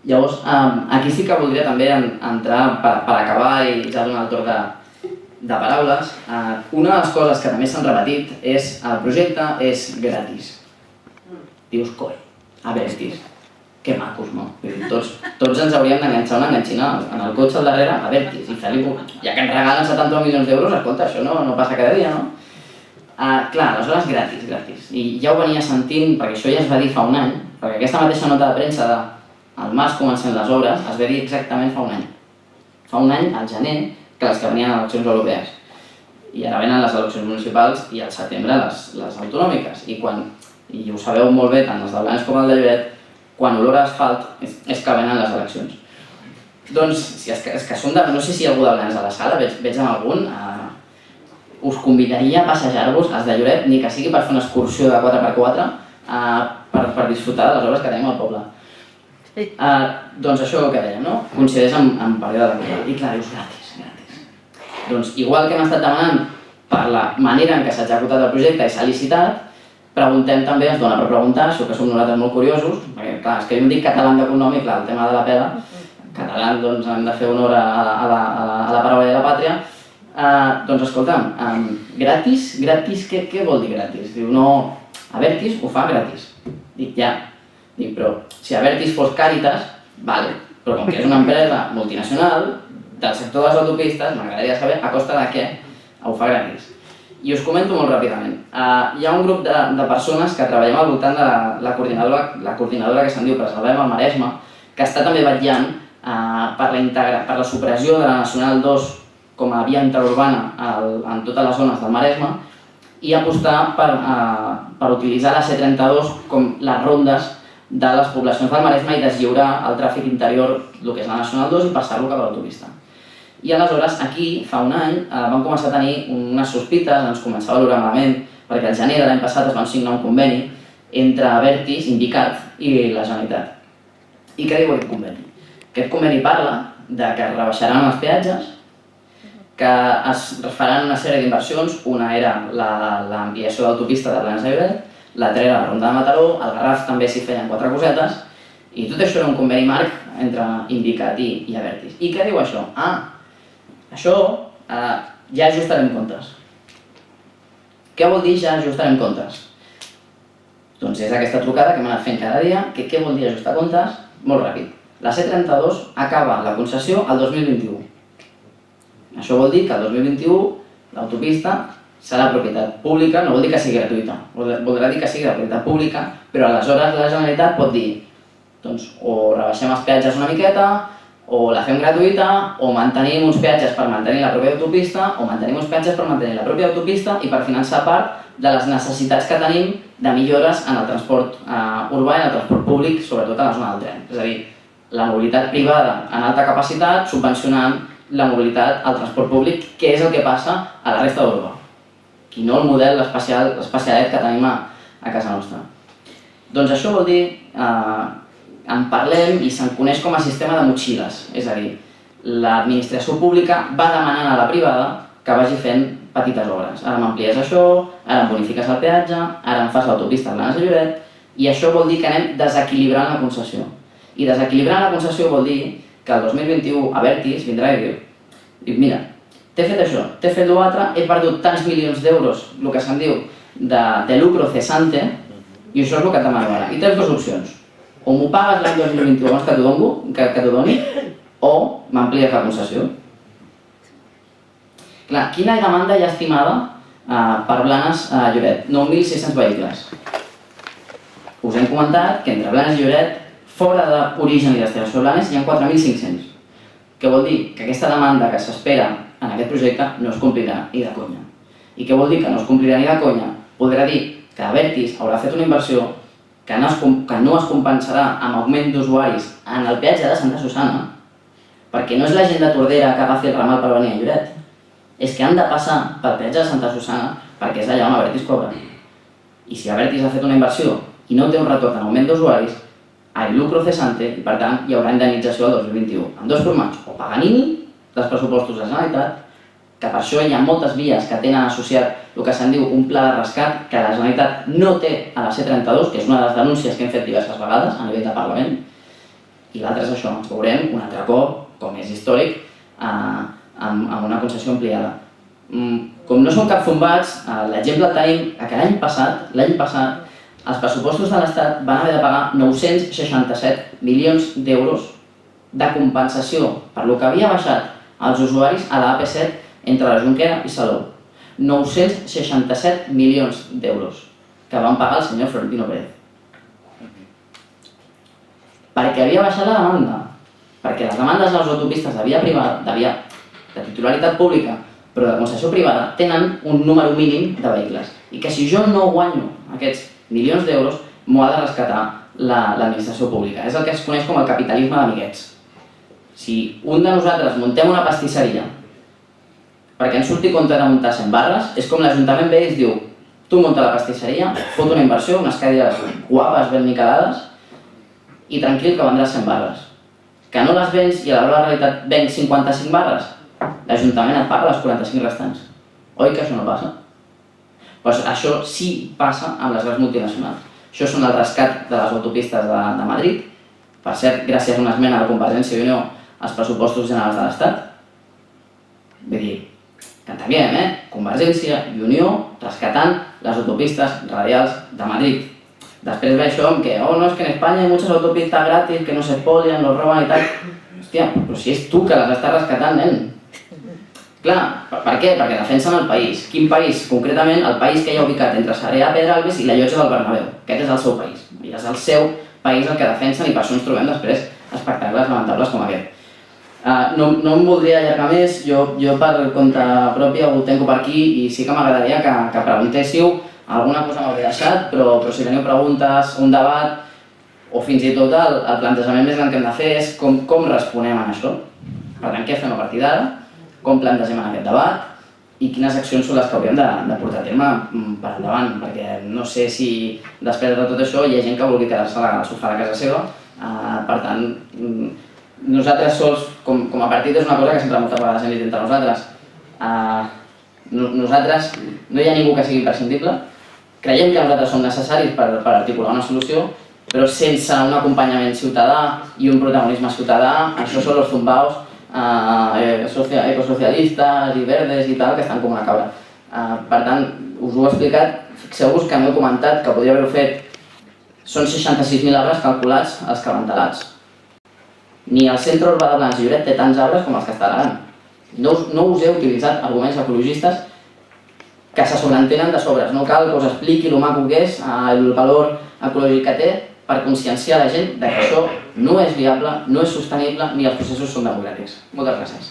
Llavors, aquí sí que voldria també entrar, per acabar i ja donar el torn de paraules. Una de les coses que també s'han repetit és el projecte és gratis. Dius, coi, Abertis, que macos, no? Tots ens hauríem d'enganxar una enganxina en el cotxe al darrere, Abertis, i fer-li... Ja que ens regalen 70 milions d'euros, escolta, això no passa cada dia, no? Clar, aleshores gratis. I ja ho venia sentint, perquè això ja es va dir fa un any, perquè aquesta mateixa nota de premsa al març comencen les obres es va dir exactament fa un any. Fa un any, al gener, que les que venien a eleccions europees. I ara venen les eleccions municipals i al setembre les autonòmiques. I ho sabeu molt bé, tant els de Blanes com el de Lloret, quan olora asfalt és que venen les eleccions. Doncs, és que són de... No sé si hi ha algú de Blanes a la sala, veig amb algun. Us convidaria a passejar-vos als de Lloret, ni que sigui per fer una excursió de 4x4, per disfrutar de les obres que tenim al poble. Doncs això que dèiem, no? Coincideix amb període electoral. I clar, dius, gratis. Doncs igual que hem estat demanant per la manera en què s'ha executat el projecte i s'ha licitat, preguntem també, ens dona per preguntar, això que som nosaltres molt curiosos, perquè clar, és que jo em dic català de cognom i clar, el tema de la pela, català, doncs hem de fer honor a la paraula de la pàtria. Doncs escolta'm, gratis, què vol dir gratis? Diu, no, Abertis ho fa gratis. Dic, ja. Dic, però si Abertis fos Càritas, vale, però com que és una empresa multinacional del sector de les autopistes, m'agradaria saber a costa de què ho fa gratis. I us comento molt ràpidament. Hi ha un grup de persones que treballem al voltant de la coordinadora que se'n diu Preservem el Maresme, que està també vetllant per la supressió de la Nacional 2 com a via interurbana en totes les zones del Maresme i apostar per utilitzar la C32 com les rondes de les poblacions del Maresme i deslliurar el tràfic interior, el que és la Nacional 2, i passar-lo cap a l'autopista. I aleshores, aquí, fa un any, vam començar a tenir unes sospites, ens començava a valorar malament, perquè al gener de l'any passat es van signar un conveni entre Abertis, Indicat i la Generalitat. I què diu aquest conveni? Aquest conveni parla que es rebaixaran els peatges, que es faran una sèrie d'inversions, una era l'ampliació d'autopista de Blanes de Lloret, l'altra era la Ronda de Mataró, al Garraf també s'hi feien 4 cosetes, i tot això era un conveni marc entre Indicat i Abertis. I què diu això? Això ja ajustarem comptes. Què vol dir ja ajustarem comptes? Doncs és aquesta trucada que hem anat fent cada dia, que què vol dir ajustar comptes? Molt ràpid. La C32 acaba la concessió el 2021. Això vol dir que el 2021 l'autopista serà propietat pública, no vol dir que sigui gratuïta, voldrà dir que sigui de propietat pública, però aleshores la Generalitat pot dir o rebaixem els peatges una miqueta, o la fem gratuïta, o mantenim uns peatges per mantenir la pròpia autopista, o mantenim uns peatges per mantenir la pròpia autopista i per finançar part de les necessitats que tenim de millores en el transport urbà i en el transport públic, sobretot a la zona del tren. És a dir, la mobilitat privada en alta capacitat subvencionant la mobilitat al transport públic, que és el que passa a la resta d'Europa, i no el model, l'especialitat que tenim a casa nostra. Doncs això vol dir en parlem i se'n coneix com a sistema de motxilles, és a dir, l'administració pública va demanant a la privada que vagi fent petites obres. Ara m'amplies això, ara em bonifiques el peatge, ara em fas l'autopista a Blanes de Lloret, i això vol dir que anem desequilibrant la concessió. I desequilibrant la concessió vol dir que el 2021 Abertis vindrà i diu, mira, t'he fet això, t'he fet l'altre, he perdut tants milions d'euros, el que se'n diu de lucro cesante, i això és el que et demano ara. I tens dues opcions. O m'ho pagues l'any 2021 abans que t'ho doni, o m'amplies la concessió. Clar, quina demanda hi ha estimada per Blanes a Lloret? 9.600 vehicles. Us hem comentat que entre Blanes i Lloret, fora d'origen i destinació Blanes, hi ha 4.500. Què vol dir? Que aquesta demanda que s'espera en aquest projecte no es complirà ni de conya. I què vol dir que no es complirà ni de conya? Voldrà dir que Abertis haurà fet una inversió que no es compensarà amb augment d'usuaris en el peatge de Santa Susana, perquè no és la gent de Tordera que agafi el ramal per venir a Lloret, és que han de passar pel peatge de Santa Susana perquè és allà on Abertis cobra. I si Abertis ha fet una inversió i no té un retorn en augment d'usuaris, hay lucro cesante i per tant hi haurà indemnització el 2021. En dos formats, o Paganini, dels pressupostos de la Generalitat, que per això hi ha moltes vies que tenen associat el que se'n diu un pla de rescat que la Generalitat no té a la C32, que és una de les denúncies que hem fet diverses vegades a nivell de Parlament, I l'altre és això, ens veurem un altre cop, com és històric, amb una concessió ampliada. Com no són cap fombats, l'exemple el tenim que l'any passat, els pressupostos de l'Estat van haver de pagar 967 milions d'euros de compensació per lo que havia baixat els usuaris a la AP7 entre la Jonquera i Salou. 967 milions d'euros que van pagar el senyor Florentino Pérez. Perquè havia baixat la demanda, perquè les demandes de les autopistes de titularitat pública però de concessió privada tenen un número mínim de vehicles i que si jo no guanyo aquests milions d'euros m'ho ha de rescatar l'administració pública. És el que es coneix com el capitalisme d'amiguets. Si un de nosaltres muntem una pastisseria perquè ens surti compte de muntar 100 barres, és com l'Ajuntament ve i es diu tu munta la pastisseria, fot una inversió, unes cadires guaves, ben niquelades i tranquil que vendràs 100 barres. Que no les vens i a la realitat venc 55 barres, l'Ajuntament et paga les 45 restants. Oi que això no passa? Doncs això sí passa amb les grans multinacionals. Això són el rescat de les autopistes de Madrid, per cert, gràcies a una esmena de Convergència i Unió als pressupostos generals de l'Estat. Vull dir, que entenguem, Convergència i Unió rescatant les autopistes radials de Madrid. Després ve això amb que, no, és que en Espanya hi ha muchas autopistas gratis, que no se polian, los roban i tal. Hòstia, però si és tu que les estàs rescatant, nen. Clar, per què? Perquè defensen el país. Quin país? Concretament, el país que hi ha ubicat entre Sarrià, Pedralbes i la Llotja del Bernabéu. Aquest és el seu país. I és el seu país el que defensen i per això ens trobem després espectacles lamentables com aquest. No em voldria allargar més, jo per compte pròpia ho tanco per aquí i sí que m'agradaria que preguntéssiu alguna cosa m'hauria deixat, però si teniu preguntes, un debat o fins i tot el plantejament més gran que hem de fer és com responem a això. Per tant, què fem a partir d'ara? Com plantegem en aquest debat i quines accions són les que hauríem de portar a terme per endavant, perquè no sé si després de tot això hi ha gent que vulgui quedar-se al sofà de casa seva. Per tant, nosaltres sols, com a partit, és una cosa que sempre moltes vegades hem dit entre nosaltres. Nosaltres, no hi ha ningú que sigui imprescindible, creiem que nosaltres som necessaris per articular una solució, però sense un acompanyament ciutadà i un protagonisme ciutadà, això són los zumbaos ecosocialistes i verdes i tal, que estan com una cabra. Per tant, us ho he explicat, fixeu-vos que no he comentat que podria haver-ho fet. Són 66.000 arbres calculats als cabantalats. Ni el centre urbà de Blanes i Lloret té tants arbres com els que està a l'Aran. No us he utilitzat arguments ecologistes que se sobreentenen de sobres. No cal que us expliqui el maco que és, el valor ecològic que té, per conscienciar la gent que això no és viable, no és sostenible ni els processos són democràtics. Moltes gràcies.